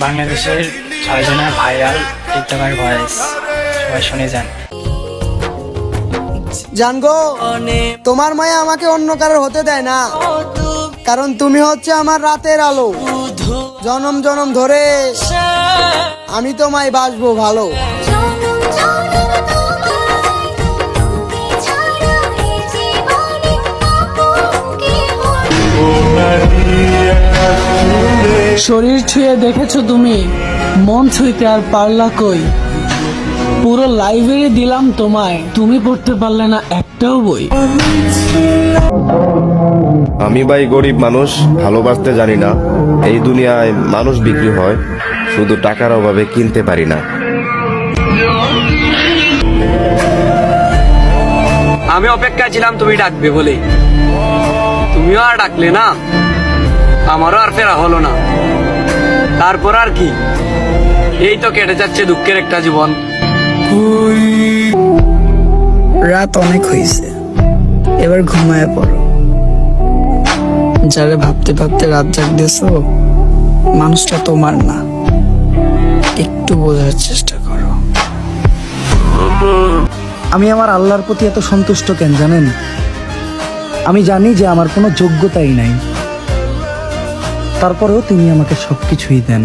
বাংলাদেশের 6 জনের viral TikToker voice, সবাই শুনে যান। জানগো, তোমার মায়া আমাকে অন্য কারোর হতে দেয় না, কারণ তুমি হচ্ছে আমার রাতের আলো। জনম জনম ধরে আমি তোমায় বাসবো ভালো। শরীর ছুঁয়ে দেখেছো তুমি, মন ছুঁইতে আর পারলা কই? পুরো লাইব্রেরি দিলাম তোমায়, তুমি পড়তে পারলে না একটাও বই। আমি ভাই গরিব মানুষ, ভালোবাসতে জানি না। এই দুনিয়ায় মানুষ বিক্রি হয়, শুধু টাকার অভাবে কিনতে পারি না। আমি অপেক্ষায় ছিলাম তুমি ডাকবে বলে, তুমিও আর ডাকলে না, আমারও আর ফেরা হলো না। তারপর আর কি, এই তো কেটে যাচ্ছে দুঃখের একটা জীবন। রাত অনেক হয়েছে, এবার ঘুমায় পড়ো। যারে ভাবতে ভাবতে রাত জাগতেছো, মানুষটা তোমার না, একটু বোঝার চেষ্টা করো। আমি আমার আল্লাহর প্রতি এত সন্তুষ্ট কেন জানেন? আমি জানি যে আমার কোনো যোগ্যতাই নাই, তারপরেও তিনি আমাকে সবকিছুই দেন।